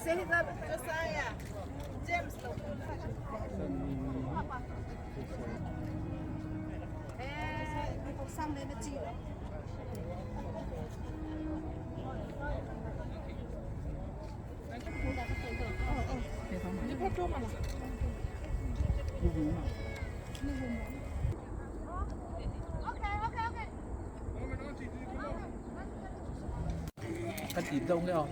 Josiah, James. Sang lên nó chi rồi. Cắt thịt đông đấy không?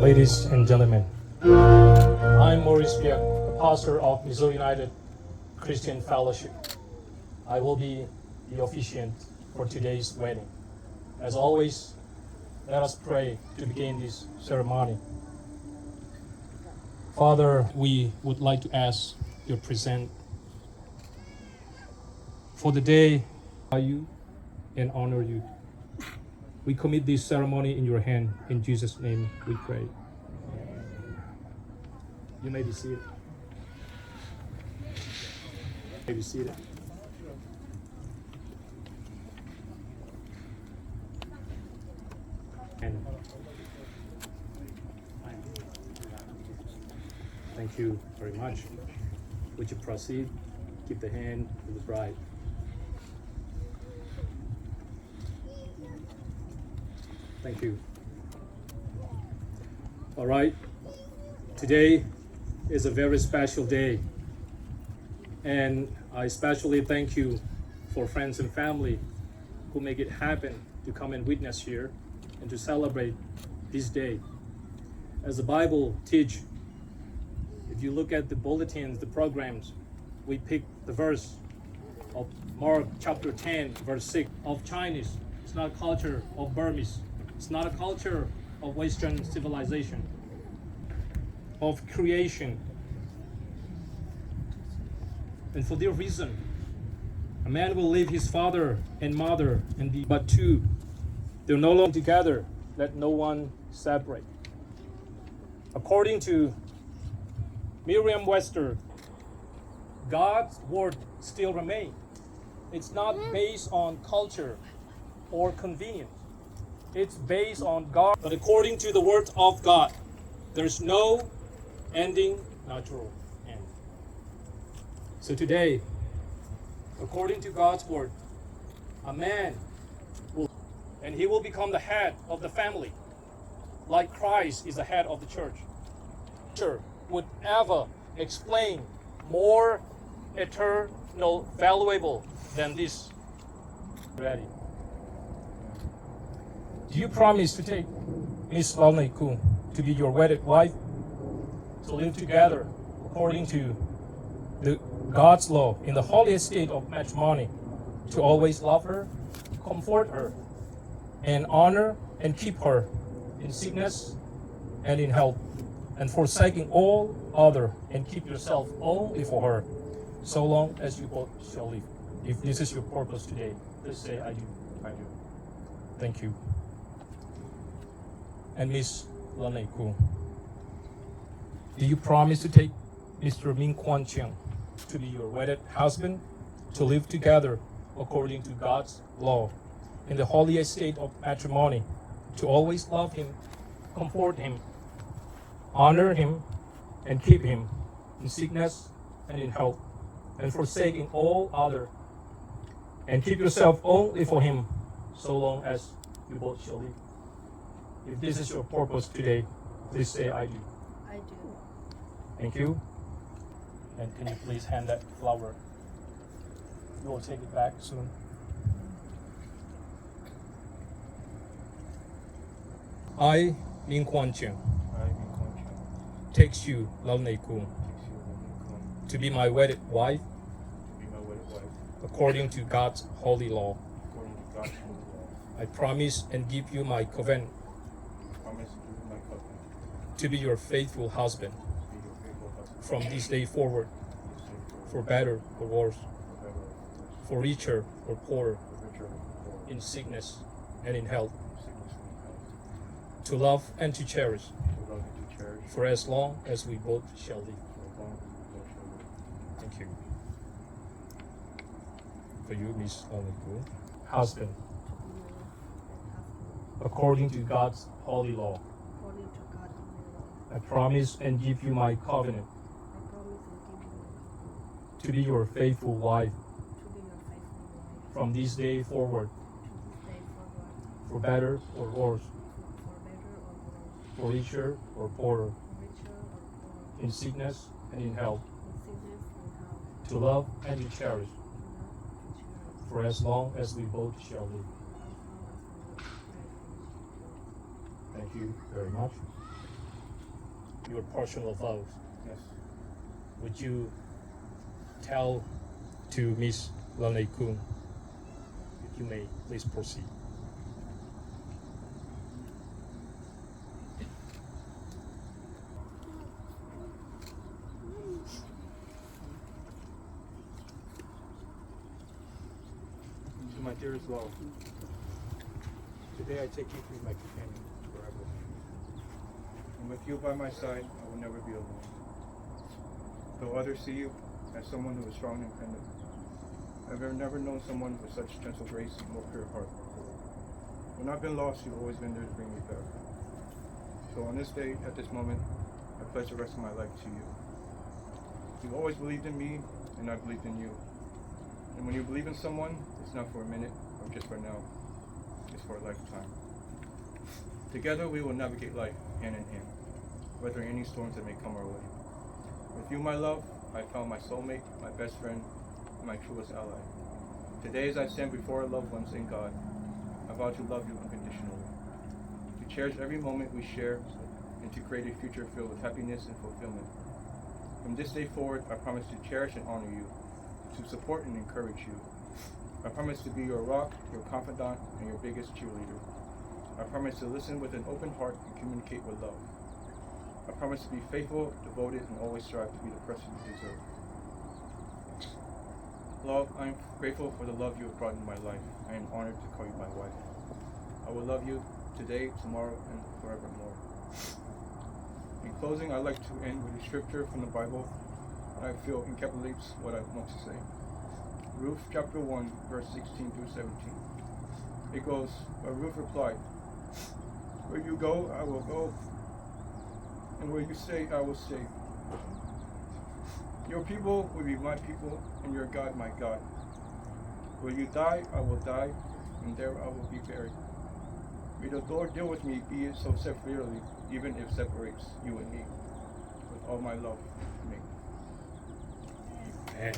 Ladies and gentlemen, I'm Maurice Biak, the pastor of Mizo United Christian Fellowship. I will be the officiant for today's wedding. As always, let us pray to begin this ceremony. Father, we would like to ask your present for the day, you and honor you. We commit this ceremony in your hand. In Jesus' name we pray. You may be seated. You may be seated. And thank you very much. Would you proceed? Keep the hand of the bride. Thank you. All right. Today is a very special day. And I especially thank you for friends and family who make it happen to come and witness here and to celebrate this day. As the Bible teach, if you look at the bulletins, the programs, we pick the verse of Mark chapter 10, verse 6 of Chinese. It's not a culture of Burmese. It's not a culture of Western civilization, of creation. And for this reason, a man will leave his father and mother and be but two. They're no longer together. Let no one separate. According to Merriam-Webster, God's word still remains. It's not based on culture or convenience. It's based on God. But according to the word of God, there's no ending, natural end. So today, according to God's word, a man will, and he will become the head of the family, like Christ is the head of the church. Sure, would ever explain more eternal, valuable than this. Ready? Do you promise to take Miss Lalnei Kun to be your wedded wife, to live together according to the God's law in the holy state of matrimony, to always love her, comfort her, and honor and keep her in sickness and in health, and forsaking all other, and keep yourself only for her, so long as you both shall live? If this is your purpose today, please say, I do. I do. Thank you. And Miss Lalnei Kun, do you promise to take Mr. Min Kwan Chiang to be your wedded husband, to live together according to God's law in the holy estate of matrimony, to always love him, comfort him, honor him, and keep him in sickness and in health, and forsaking all other, and keep yourself only for him, so long as you both shall live? If this is your purpose today, please say, I do. I do. Thank you. And can you please hand that flower? You will take it back soon. I, Min Kwan Chiang, takes you, Lalnei Kun, to be my wedded wife, according to God's holy law. I promise and give you my covenant to be your faithful husband from this day forward, for better or worse, for richer or poorer, in sickness and in health, to love and to cherish, for as long as we both shall live. Thank you. For you, Miss Lalnei Kun, husband, according to God's holy law, According to God's will, I promise and give you my covenant I promise and give you my covenant to be your faithful wife to be your faithful wife from this day forward, to this day forward, for better or worse, for better or worse, for richer or poorer, for richer or poorer, in sickness and in health, in sickness and health, to love and to cherish, to love and to cherish, for as long as we both shall live. as long as we live. Thank you very much. Your personal vows. Yes. Would you tell to Miss Lalnei Kun? If you may, please proceed. To my dearest love, today I take you to be my companion forever. And with you by my side, I will never be alone. Though others see you as someone who is strong and independent, I've never known someone with such gentle grace and more pure heart. When I've been lost, you've always been there to bring me back. So on this day, at this moment, I pledge the rest of my life to you. You've always believed in me, and I believed in you. And when you believe in someone, it's not for a minute or just for now. It's for a lifetime. Together we will navigate life hand in hand. weathering any storms that may come our way. With you, my love, I found my soulmate, my best friend, and my truest ally. Today, as I stand before our loved ones in God, I vow to love you unconditionally, to cherish every moment we share, and to create a future filled with happiness and fulfillment. From this day forward, I promise to cherish and honor you, to support and encourage you. I promise to be your rock, your confidant, and your biggest cheerleader. I promise to listen with an open heart and communicate with love. I promise to be faithful, devoted, and always strive to be the person you deserve. Love, I am grateful for the love you have brought into my life. I am honored to call you my wife. I will love you today, tomorrow, and forevermore. In closing, I'd like to end with a scripture from the Bible that I feel encapsulates what I want to say. Ruth chapter 1, verse 16 through 17. It goes, but Ruth replied, where you go, I will go, and where you stay, I will stay. Your people will be my people, and your God my God. Where you die, I will die, and there I will be buried. May the Lord deal with me, be it so severely, even if separates you and me. With all my love, amen. And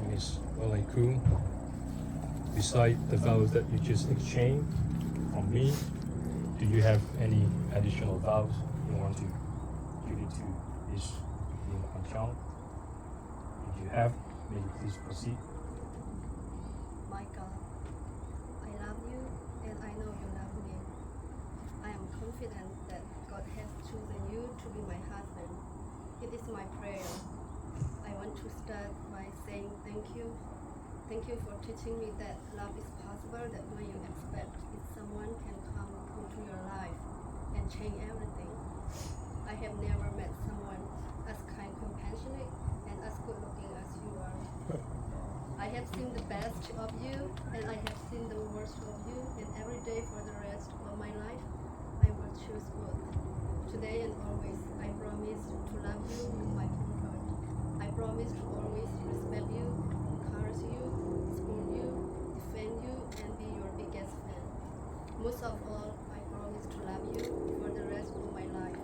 Ms. Wellington, beside the vows that you just exchanged from me, do you have any additional vows you want to give it to this in Hong? If you have, may you please proceed. My God, I love you and I know you love me. I am confident that God has chosen you to be my husband. It is my prayer. I want to start by saying thank you. Thank you for teaching me that love is possible, that when you expect it, someone can come into your life and change everything. I have never met someone as kind, compassionate, and as good looking as you are. I have seen the best of you, and I have seen the worst of you, and every day for the rest of my life, I will choose both. Today and always, I promise to love you with my whole heart. I promise to always respect you, encourage you, support you, defend you, and be your biggest fan. Most of all, I promise to love you for the rest of my life.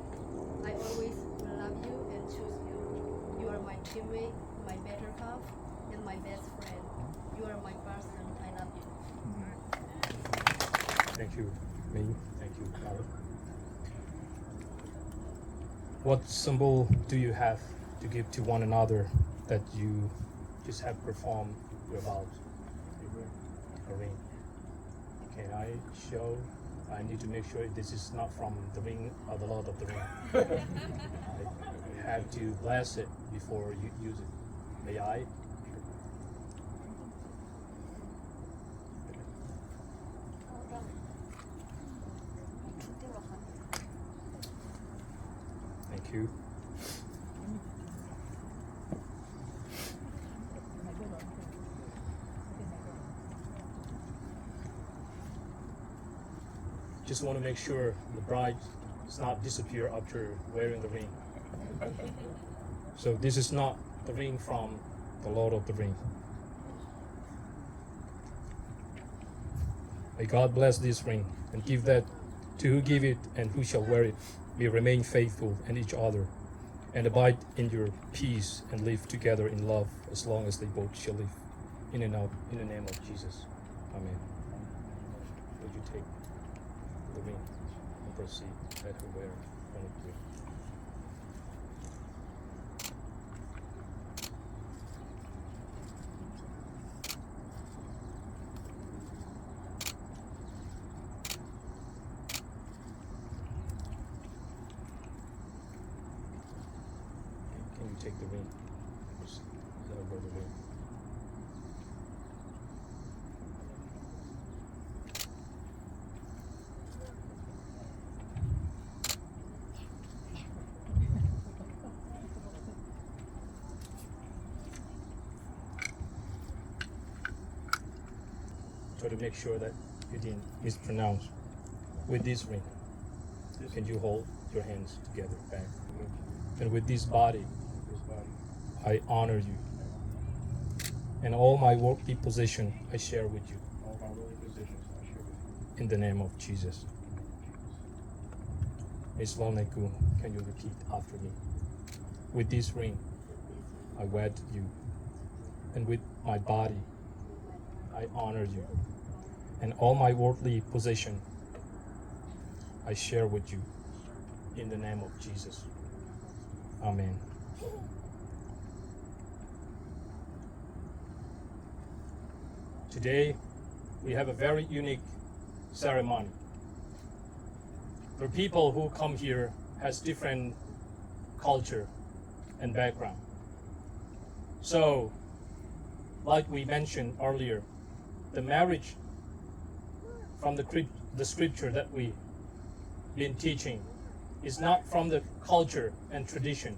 I always will love you and choose you. You are my teammate, my better half, and my best friend. You are my person. I love you. Thank you, Ming. Thank you, Carol. What symbol do you have to give to one another that you just have performed your vows? A ring. Can I show? I need to make sure this is not from the ring of the Lord of the Ring. I have to bless it before you use it. May I? Thank you. Just want to make sure the bride does not disappear after wearing the ring. So this is not the ring from the Lord of the Ring. May God bless this ring and give that to who give it and who shall wear it. May remain faithful in each other and abide in your peace and live together in love as long as they both shall live in and out in the name of Jesus. Amen. Would you take the ring and proceed? Let her wear one of you. Can you take the ring? Just let her wear the ring. Try to make sure that you didn't mispronounce. With this ring, can you hold your hands together back? And with this body, I honor you. And all my worldly possession I share with you. in the name of Jesus. Miss Loneku, can you repeat after me? With this ring, I wed you, and with my body, I honor you, and all my worldly possession, I share with you, in the name of Jesus. Amen. Today, we have a very unique ceremony. The people who come here has different culture and background. So, like we mentioned earlier, the marriage from the scripture that we been teaching is not from the culture and tradition,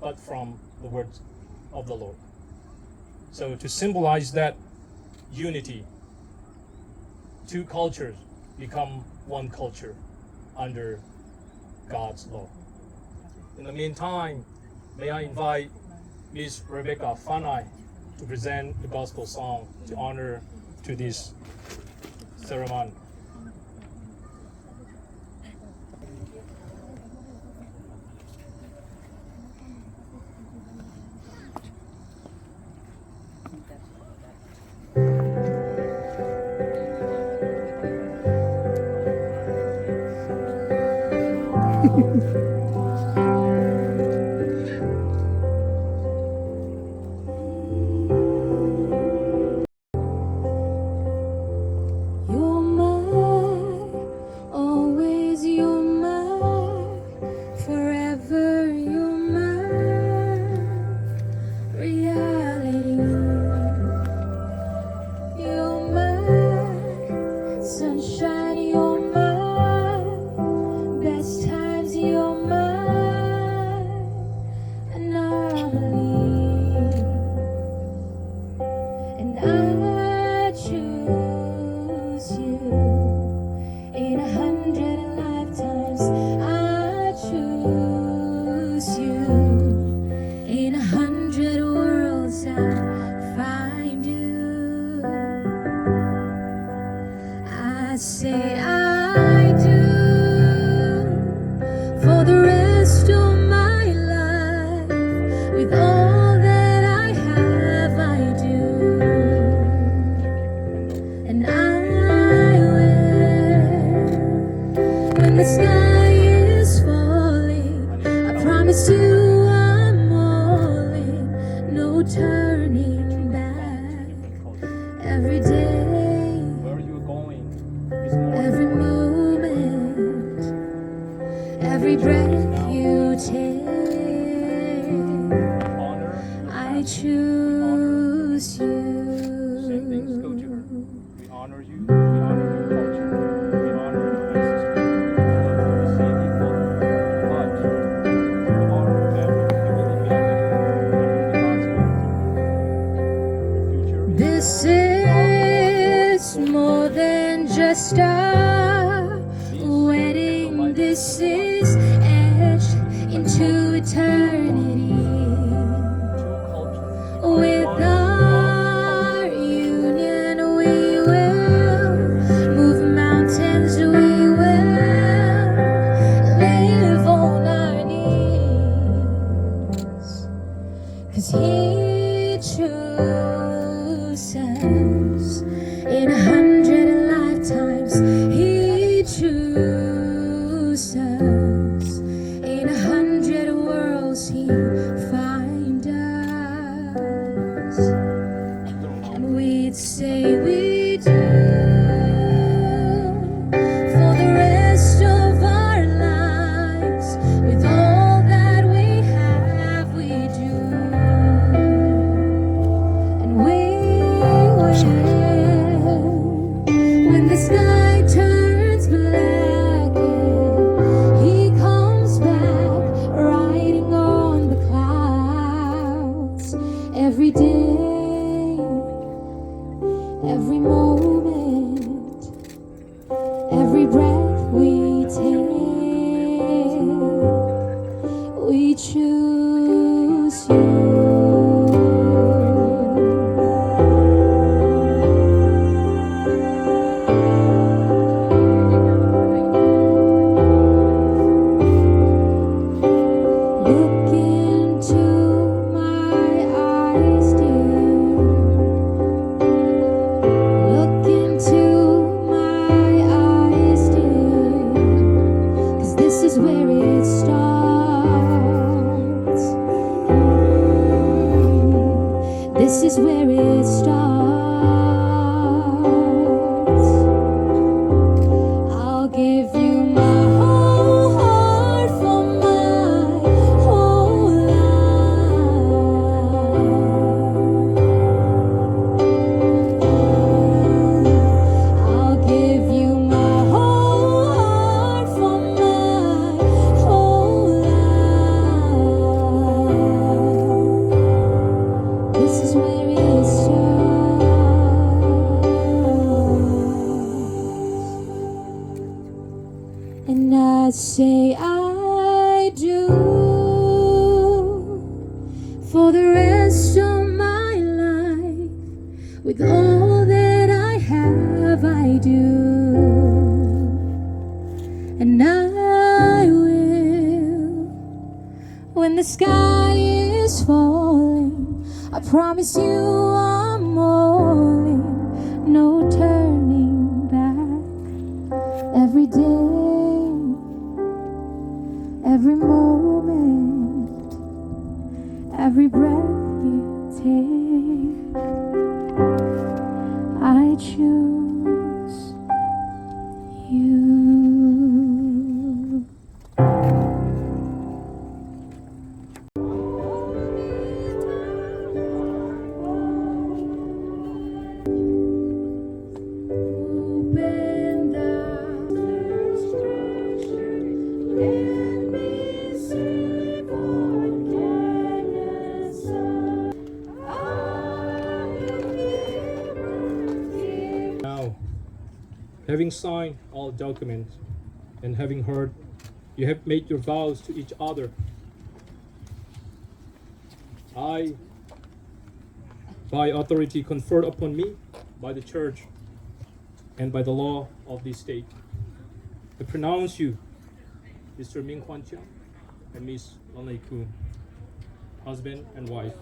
but from the words of the Lord. So to symbolize that unity, two cultures become one culture under God's law. In the meantime, may I invite Ms. Rebecca Fanai to present the gospel song to honor to this ceremony. You're mine, always you're mine, forever you're mine, reality. You're mine, sunshine, you're mine, best times, you're mine, anomaly. And I choose you in 100 lifetimes. I choose you in 100 worlds. I find you. I say I do for the rest of my life. With all that I have, I do. And I will. When the sky is falling, I promise you I'm all in. No turning back. Every day, Where you are going is more every moment, every breath you take, honor. I choose Same things go to her. you. We honor you. We honor your culture. We honor your ancestors. We receive equal, but you are family. You will be married under God's will. Your future is This more is more than just a wedding. This is etched into eternity. two cultures. With our union, we will move mountains. We will live on our knees. 'Cause He chooses in 100 lifetimes. He chooses in 100 worlds. He find us, and we'd say we do for the rest of our lives. With all that we have, we do. And we will, when the sky turns black and He comes back riding on the clouds. Every day, every moment, every breath we take, we choose you. This is where it starts. I'll give you my whole heart for my whole life. I'll give you my whole heart for my whole life. This is where it starts. And I'd say I do for the rest of my life. With all that I have, I do. And I will when the sky is falling. I promise you I'm all in, no turning back. Every day, every moment, every breath you take, I choose you. Open the destruction, let me see what can answer. I will give. Now, having signed all documents and having heard you have made your vows to each other, I, by authority conferred upon me by the church and by the law of this state, I pronounce you, Mr. Min Kwan Chiang and Miss Lanei Kun, husband and wife.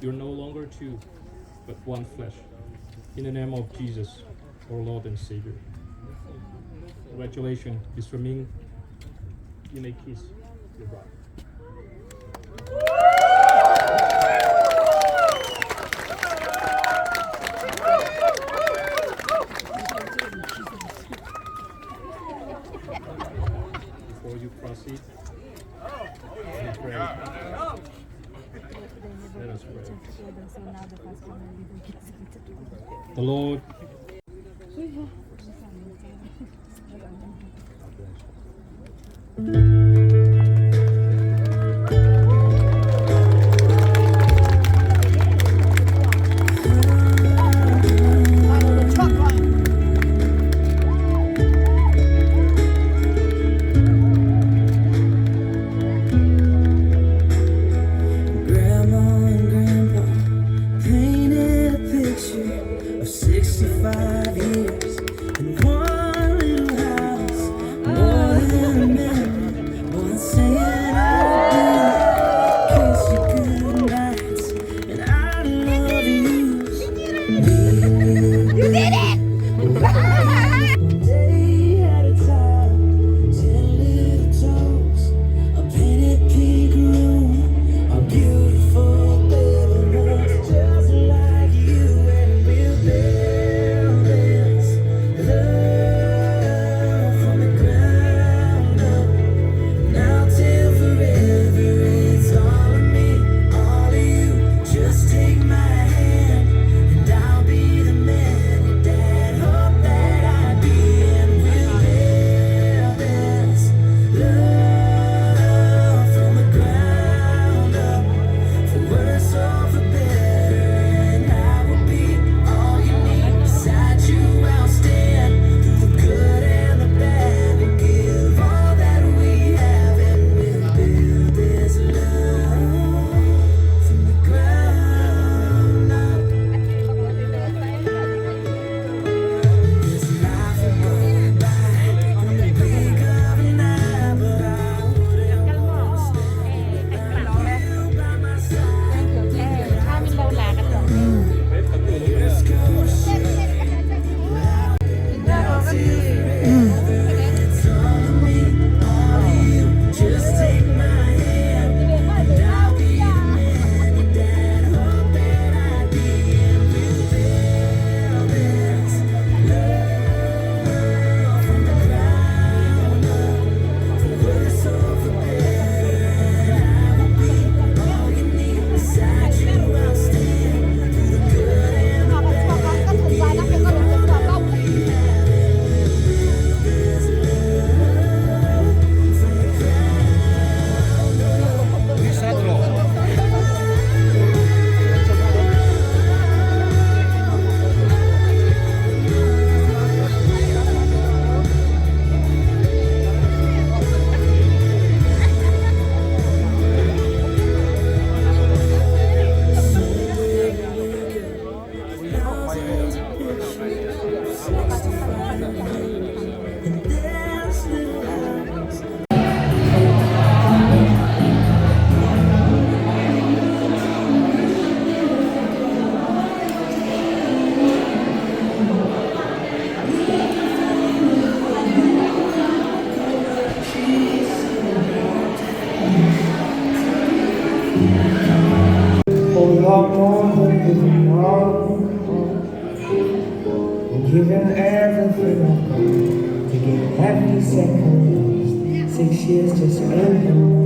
You're no longer two, but one flesh. In the name of Jesus, our Lord and Savior. Congratulations, Mr. Ming. You may kiss your bride. Before you proceed, let us pray. Let us pray. The Lord. Grandma and Grandpa painted a picture of 65 years in one little house, more than a memory, are more than giving all. I'm giving everything I've got to get every second lost. 6 years just ain't enough.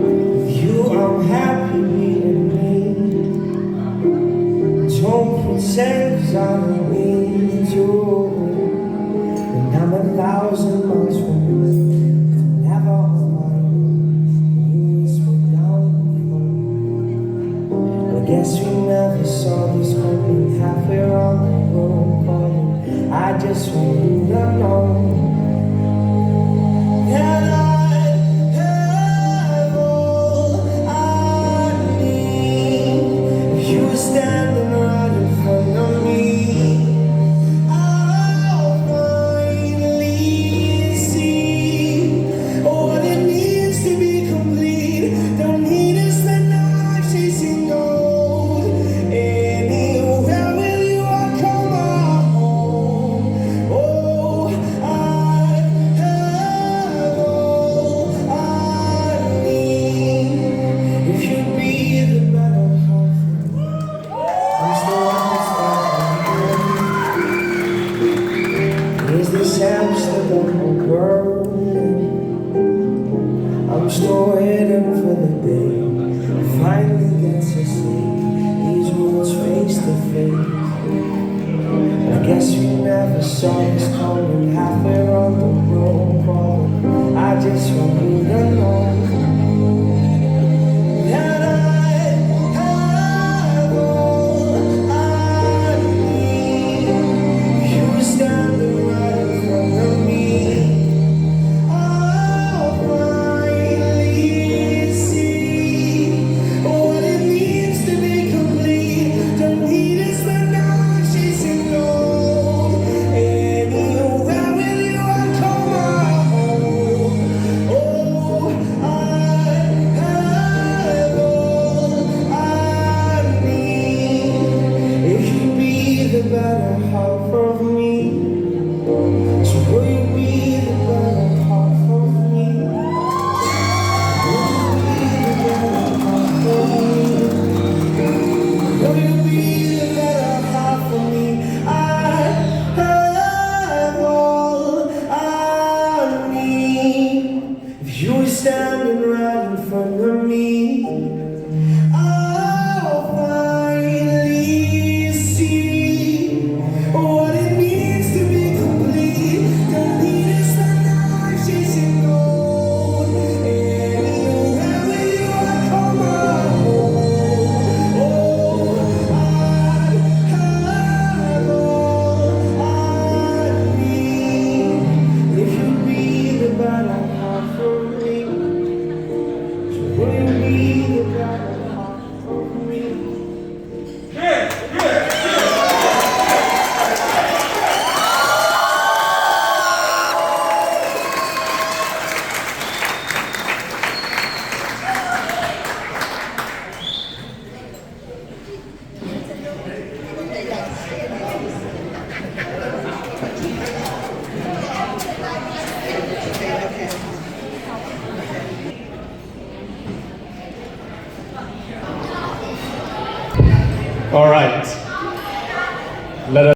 With you, I'm happy being me. Don't pretend 'cause I don't need you. And I'm 1,000 miles from you, never on my own. You whisper down the phone. I guess we never saw this coming. Halfway around the road, calling. I just want you to know that I have all I need. If you were standing right in front of me, I'll finally see what it means to be complete. Don't need to spend my life chasing gold. Anywhere with you, I call my home. Oh, I have all I need. If you'd be the better half, I'm still is this Amsterdam world? I'm still waiting for the day I finally get to see these worlds face to face. I guess we never saw this coming. Halfway around the road, calling. I just want you to know that I have all I need. You were standing right in front of me. I'll finally see what it means to be complete. Don't need to spend my life chasing gold. Anywhere with you, I call my home. Oh, I have all I need. If you be the better half of me, so will you be the better half of me? Will you be the better half of me? I have all I need. If you were standing right in front of me, I'll finally see what it means to be complete. Don't need to spend my life chasing gold. Anywhere with you, I call my home. Oh, I have all I need. If you be the better half of me, so will you be the better half of me? All right. Let us.